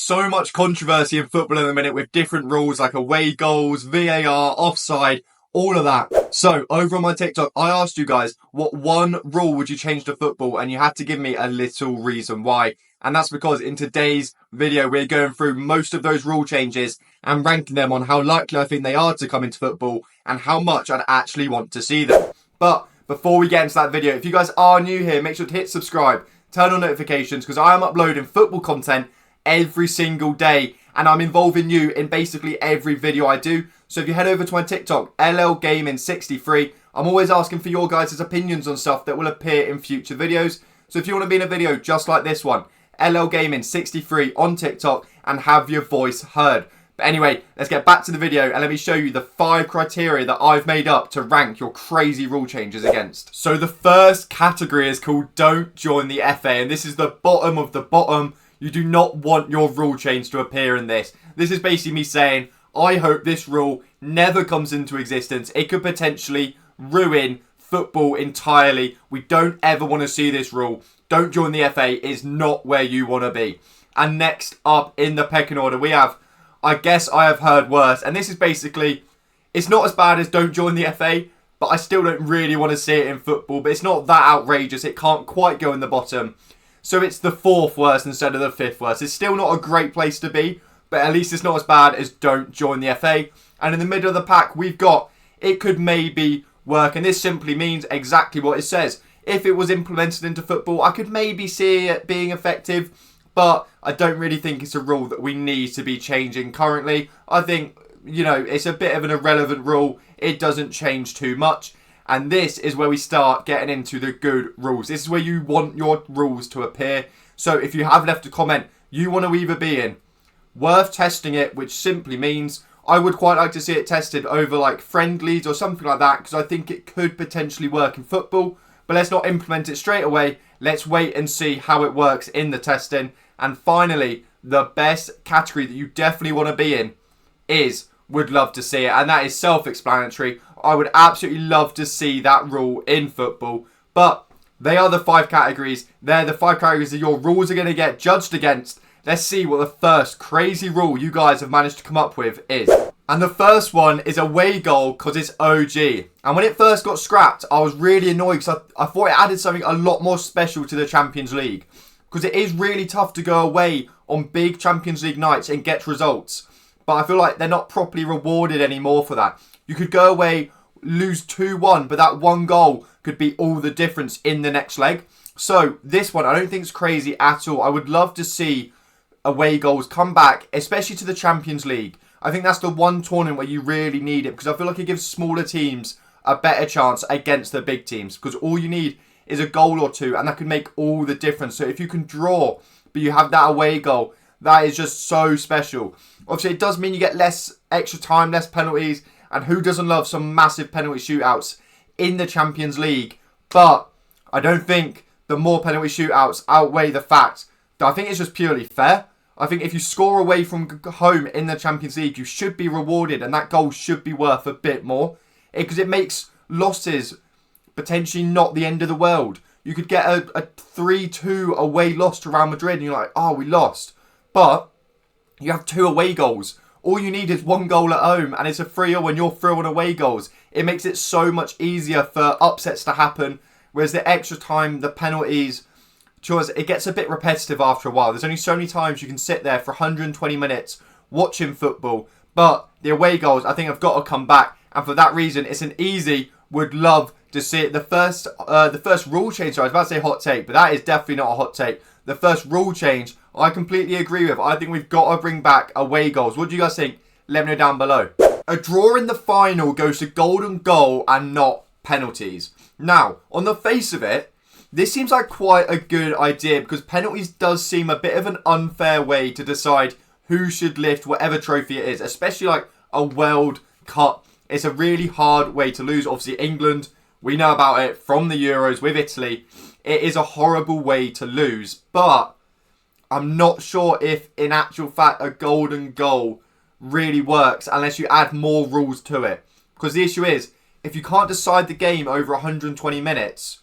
so much controversy in football in the minute with different rules like away goals, VAR, offside, all of that. So over on my TikTok, I asked you guys, what one rule would you change to football? And you had to give me a little reason why. And that's because in today's video, we're going through most of those rule changes and ranking them on how likely I think they are to come into football and how much I'd actually want to see them. But before we get into that video, if you guys are new here, make sure to hit subscribe, turn on notifications, because I am uploading football content every single day and I'm involving you in basically every video I do. So if you head over to my TikTok, LLGaming63, I'm always asking for your guys' opinions on stuff that will appear in future videos. So if you want to be in a video just like this one, LLGaming63 on TikTok and have your voice heard. But anyway, let's get back to the video and let me show you the 5 criteria that I've made up to rank your crazy rule changes against. So the first category is called Don't Join the FA, and this is the bottom of the bottom. You do not want your rule change to appear in this. This is basically me saying, I hope this rule never comes into existence. It could potentially ruin football entirely. We don't ever want to see this rule. Don't join the FA is not where you want to be. And next up in the pecking order, we have, I guess I have heard worse. And this is basically, it's not as bad as don't join the FA, but I still don't really want to see it in football. But it's not that outrageous. It can't quite go in the bottom. So it's the 4th worst instead of the 5th worst. It's still not a great place to be, but at least it's not as bad as don't join the FA. And in the middle of the pack, we've got it could maybe work. And this simply means exactly what it says. If it was implemented into football, I could maybe see it being effective, but I don't really think it's a rule that we need to be changing currently. I think, it's a bit of an irrelevant rule. It doesn't change too much. And this is where we start getting into the good rules. This is where you want your rules to appear. So if you have left a comment, you want to either be in worth testing it, which simply means I would quite like to see it tested over like friendlies or something like that, because I think it could potentially work in football. But let's not implement it straight away. Let's wait and see how it works in the testing. And finally, the best category that you definitely want to be in is would love to see it. And that is self-explanatory. I would absolutely love to see that rule in football. But they are the 5 categories. They're the 5 categories that your rules are going to get judged against. Let's see what the first crazy rule you guys have managed to come up with is. And the first one is away goal because it's OG. And when it first got scrapped, I was really annoyed because I thought it added something a lot more special to the Champions League. Because it is really tough to go away on big Champions League nights and get results. But I feel like they're not properly rewarded anymore for that. You could go away, lose 2-1, but that one goal could be all the difference in the next leg. So this one, I don't think it's crazy at all. I would love to see away goals come back, especially to the Champions League. I think that's the one tournament where you really need it, because I feel like it gives smaller teams a better chance against the big teams, because all you need is a goal or two, and that could make all the difference. So if you can draw, but you have that away goal, that is just so special. Obviously, it does mean you get less extra time, less penalties, and who doesn't love some massive penalty shootouts in the Champions League? But I don't think the more penalty shootouts outweigh the fact that I think it's just purely fair. I think if you score away from home in the Champions League, you should be rewarded, and that goal should be worth a bit more. Because it makes losses potentially not the end of the world. You could get a 3-2 away loss to Real Madrid, and you're like, oh, we lost. But you have 2 away goals. All you need is 1 goal at home, and it's a 3-0 when you're throwing away goals. It makes it so much easier for upsets to happen, whereas the extra time, the penalties, it gets a bit repetitive after a while. There's only so many times you can sit there for 120 minutes watching football, but the away goals, I think, have got to come back, and for that reason, it's an easy, would love to see it. The first rule change, sorry, I was about to say hot take, but that is definitely not a hot take. The first rule change, I completely agree with. I think we've got to bring back away goals. What do you guys think? Let me know down below. A draw in the final goes to golden goal and not penalties. Now, on the face of it, this seems like quite a good idea, because penalties does seem a bit of an unfair way to decide who should lift whatever trophy it is, especially like a World Cup. It's a really hard way to lose. Obviously, England, we know about it from the Euros with Italy. It is a horrible way to lose, but I'm not sure if, in actual fact, a golden goal really works unless you add more rules to it. Because the issue is, if you can't decide the game over 120 minutes,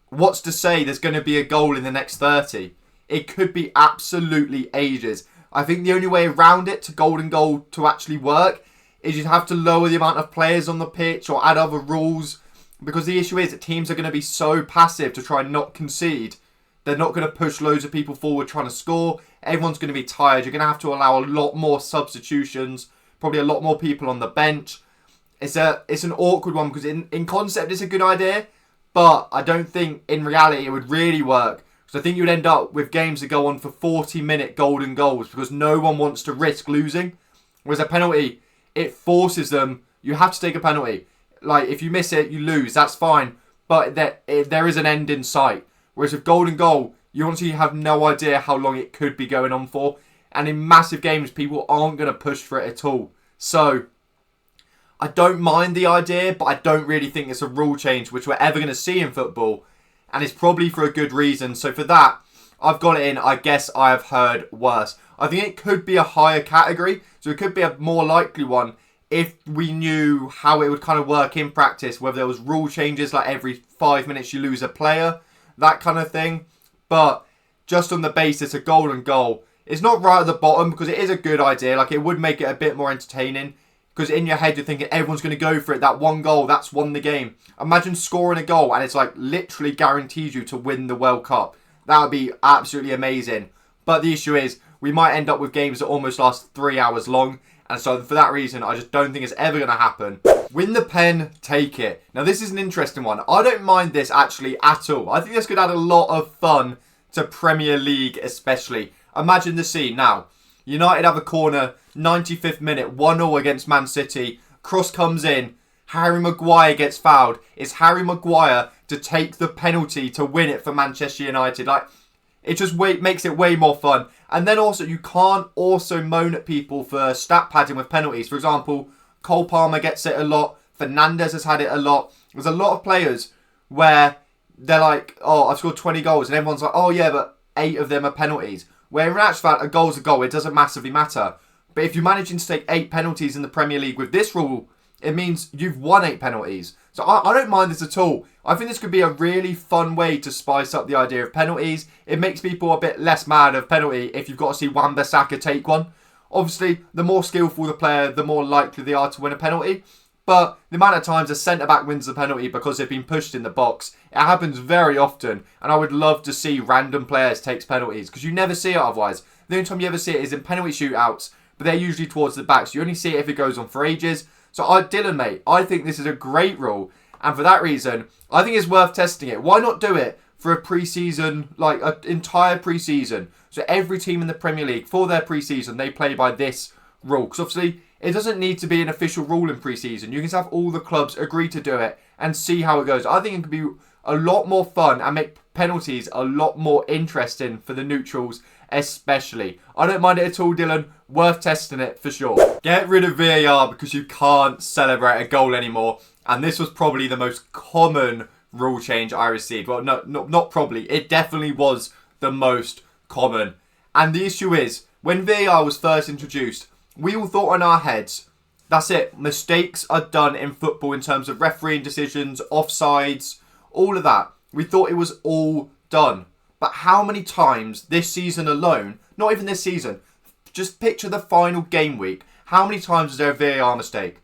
what's to say there's going to be a goal in the next 30? It could be absolutely ages. I think the only way around it to golden goal to actually work is you'd have to lower the amount of players on the pitch or add other rules. Because the issue is that teams are going to be so passive to try and not concede. They're not going to push loads of people forward trying to score. Everyone's going to be tired. You're going to have to allow a lot more substitutions. Probably a lot more people on the bench. It's an awkward one because in concept it's a good idea. But I don't think in reality it would really work. Because I think you'd end up with games that go on for 40-minute golden goals. Because no one wants to risk losing. Whereas a penalty, it forces them. You have to take a penalty. Like, if you miss it, you lose. That's fine. But there is an end in sight. Whereas with golden goal, you honestly have no idea how long it could be going on for. And in massive games, people aren't going to push for it at all. So, I don't mind the idea, but I don't really think it's a rule change which we're ever going to see in football. And it's probably for a good reason. So for that, I've got it in. I guess I have heard worse. I think it could be a higher category. So it could be a more likely one if we knew how it would kind of work in practice. Whether there was rule changes like every 5 minutes you lose a player. That kind of thing. But just on the basis of golden goal, it's not right at the bottom because it is a good idea. Like, it would make it a bit more entertaining. Because in your head, you're thinking everyone's going to go for it. That one goal, that's won the game. Imagine scoring a goal and it's like literally guarantees you to win the World Cup. That would be absolutely amazing. But the issue is, we might end up with games that almost last 3 hours long. And so for that reason, I just don't think it's ever going to happen. Win the pen, take it. Now, this is an interesting one. I don't mind this actually at all. I think this could add a lot of fun to Premier League especially. Imagine the scene now. United have a corner, 95th minute, 1-0 against Man City. Cross comes in. Harry Maguire gets fouled. It's Harry Maguire to take the penalty to win it for Manchester United. Like, it just makes it way more fun. And then also, you can't also moan at people for stat padding with penalties. For example, Cole Palmer gets it a lot. Fernandes has had it a lot. There's a lot of players where they're like, oh, I've scored 20 goals. And everyone's like, oh yeah, but 8 of them are penalties. Where in actual fact, a goal's a goal. It doesn't massively matter. But if you're managing to take 8 penalties in the Premier League with this rule, it means you've won 8 penalties. So I don't mind this at all. I think this could be a really fun way to spice up the idea of penalties. It makes people a bit less mad of penalty if you've got to see Wan-Bissaka take one. Obviously, the more skillful the player, the more likely they are to win a penalty. But the amount of times a centre-back wins the penalty because they've been pushed in the box, it happens very often. And I would love to see random players take penalties because you never see it otherwise. The only time you ever see it is in penalty shootouts, but they're usually towards the back. So you only see it if it goes on for ages. So Dylan, mate, I think this is a great rule. And for that reason, I think it's worth testing it. Why not do it for a pre-season, like an entire pre-season? So every team in the Premier League, for their pre-season, they play by this rule. Because obviously, it doesn't need to be an official rule in pre-season. You can just have all the clubs agree to do it and see how it goes. I think it could be a lot more fun and make penalties a lot more interesting for the neutrals especially. I don't mind it at all, Dylan. Worth testing it for sure. Get rid of VAR because you can't celebrate a goal anymore. And this was probably the most common rule change I received. Well, no, not probably. It definitely was the most common. And the issue is, when VAR was first introduced, we all thought in our heads, that's it. Mistakes are done in football in terms of refereeing decisions, offsides, all of that. We thought it was all done. But how many times this season alone, not even this season, just picture the final game week. How many times is there a VAR mistake?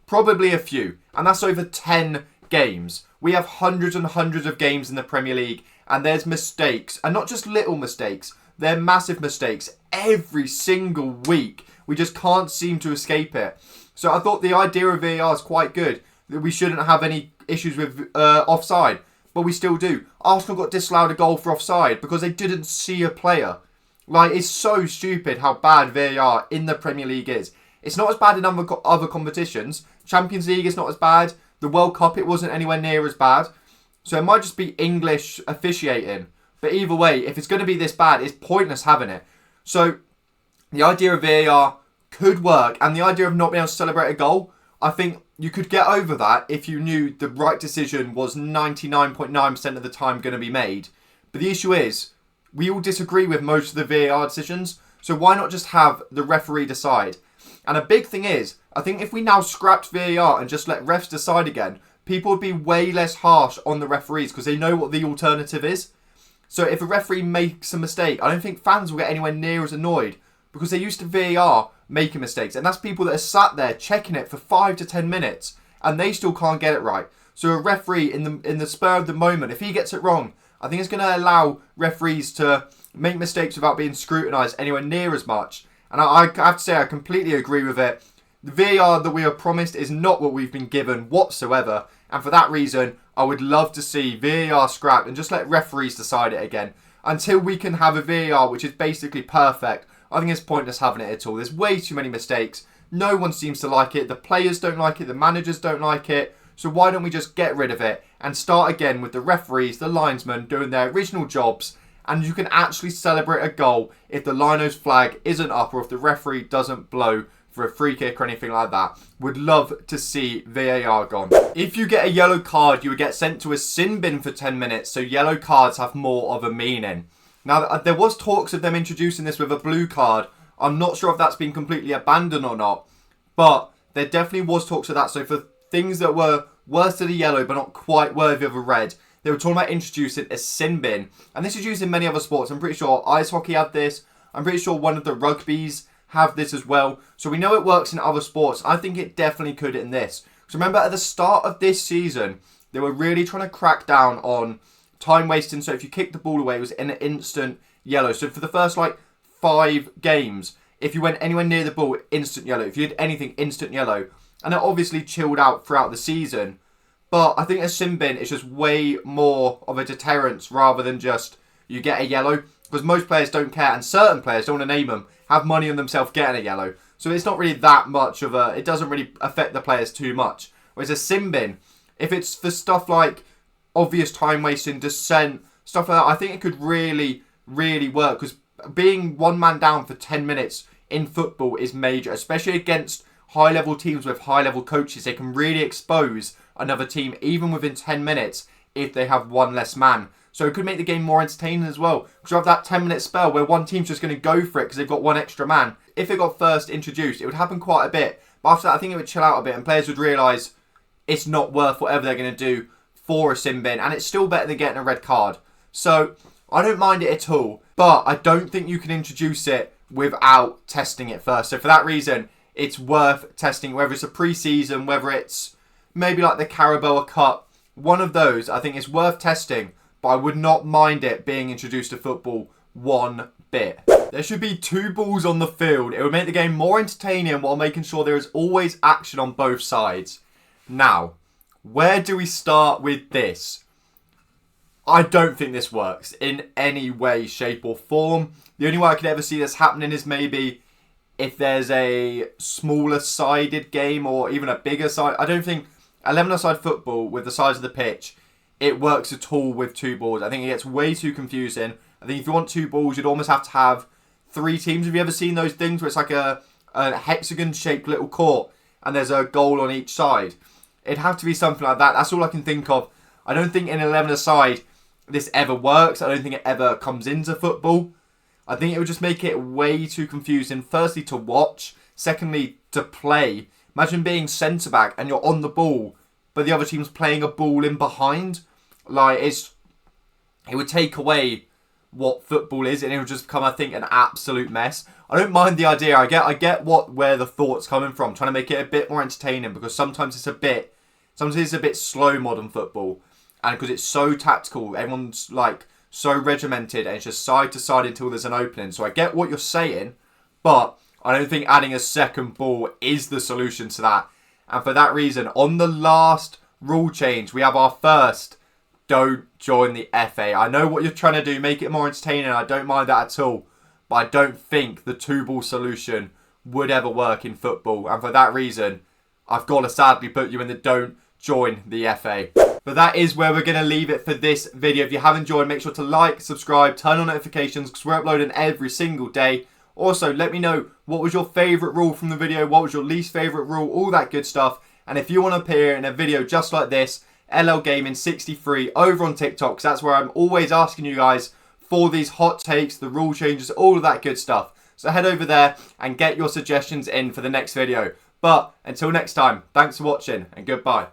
Probably a few. And that's over 10 games. We have hundreds and hundreds of games in the Premier League. And there's mistakes. And not just little mistakes. They're massive mistakes. Every single week. We just can't seem to escape it. So I thought the idea of VAR is quite good. That we shouldn't have any issues with offside. But we still do. Arsenal got disallowed a goal for offside because they didn't see a player. Like, it's so stupid how bad VAR in the Premier League is. It's not as bad in other competitions. Champions League is not as bad. The World Cup, it wasn't anywhere near as bad. So it might just be English officiating. But either way, if it's going to be this bad, it's pointless having it. So the idea of VAR could work. And the idea of not being able to celebrate a goal, I think you could get over that if you knew the right decision was 99.9% of the time going to be made. But the issue is, we all disagree with most of the VAR decisions. So why not just have the referee decide? And a big thing is, I think if we now scrapped VAR and just let refs decide again, people would be way less harsh on the referees because they know what the alternative is. So if a referee makes a mistake, I don't think fans will get anywhere near as annoyed because they're used to VAR making mistakes. And that's people that are sat there checking it for 5 to 10 minutes and they still can't get it right. So a referee in the spur of the moment, if he gets it wrong, I think it's going to allow referees to make mistakes without being scrutinised anywhere near as much. And I have to say I completely agree with it. The VAR that we are promised is not what we've been given whatsoever. And for that reason, I would love to see VAR scrapped and just let referees decide it again. Until we can have a VAR which is basically perfect, I think it's pointless having it at all. There's way too many mistakes. No one seems to like it. The players don't like it. The managers don't like it. So why don't we just get rid of it and start again with the referees, the linesmen doing their original jobs, and you can actually celebrate a goal if the lino's flag isn't up or if the referee doesn't blow for a free kick or anything like that. Would love to see VAR gone. If you get a yellow card, you would get sent to a sin bin for 10 minutes, so yellow cards have more of a meaning. Now, there was talks of them introducing this with a blue card. I'm not sure if that's been completely abandoned or not, but there definitely was talks of that. So for things that were worse than a yellow but not quite worthy of a red, they were talking about introducing a sin bin. And this is used in many other sports. I'm pretty sure ice hockey had this. I'm pretty sure one of the rugbies have this as well. So we know it works in other sports. I think it definitely could in this. So remember at the start of this season, they were really trying to crack down on time wasting. So if you kicked the ball away, it was an instant yellow. So for the first 5 games, if you went anywhere near the ball, instant yellow. If you did anything, instant yellow. And it obviously chilled out throughout the season. But I think a sin bin is just way more of a deterrence rather than just you get a yellow. Because most players don't care, and certain players, don't want to name them, have money on themselves getting a yellow. So it's not really that much of a... It doesn't really affect the players too much. Whereas a sin bin, if it's for stuff like obvious time wasting, dissent, stuff like that, I think it could really, really work. Because being one man down for 10 minutes in football is major, especially against high-level teams with high-level coaches. They can really expose another team, even within 10 minutes, if they have one less man. So it could make the game more entertaining as well. Because you have that 10-minute spell where one team's just going to go for it because they've got one extra man. If it got first introduced, it would happen quite a bit. But after that, I think it would chill out a bit and players would realise it's not worth whatever they're going to do for a sin bin. And it's still better than getting a red card. So I don't mind it at all. But I don't think you can introduce it without testing it first. So for that reason, it's worth testing, whether it's a pre-season, whether it's maybe like the Carabao Cup. One of those, I think it's worth testing, but I would not mind it being introduced to football one bit. There should be 2 balls on the field. It would make the game more entertaining while making sure there is always action on both sides. Now, where do we start with this? I don't think this works in any way, shape or form. The only way I could ever see this happening is maybe if there's a smaller sided game or even a bigger side. I don't think 11-a-side football with the size of the pitch, it works at all with 2 balls. I think it gets way too confusing. I think if you want 2 balls, you'd almost have to have 3 teams. Have you ever seen those things where it's like a hexagon shaped little court and there's a goal on each side? It'd have to be something like that. That's all I can think of. I don't think in 11-a-side this ever works. I don't think it ever comes into football. I think it would just make it way too confusing. Firstly, to watch. Secondly, to play. Imagine being centre-back and you're on the ball, but the other team's playing a ball in behind. It would take away what football is and it would just become, I think, an absolute mess. I don't mind the idea. I get where the thought's coming from. Trying to make it a bit more entertaining because sometimes it's a bit slow modern football. And because it's so tactical, everyone's so regimented and it's just side to side until there's an opening. So I get what you're saying, but I don't think adding a second ball is the solution to that. And for that reason, on the last rule change, we have our first, don't join the FA. I know what you're trying to do, make it more entertaining. I don't mind that at all. But I don't think the 2-ball solution would ever work in football. And for that reason, I've got to sadly put you in the don't join the FA. But that is where we're going to leave it for this video. If you have enjoyed, make sure to like, subscribe, turn on notifications because we're uploading every single day. Also, let me know what was your favourite rule from the video, what was your least favourite rule, all that good stuff. And if you want to appear in a video just like this, LL Gaming 63 over on TikTok, because that's where I'm always asking you guys for these hot takes, the rule changes, all of that good stuff. So head over there and get your suggestions in for the next video. But until next time, thanks for watching and goodbye.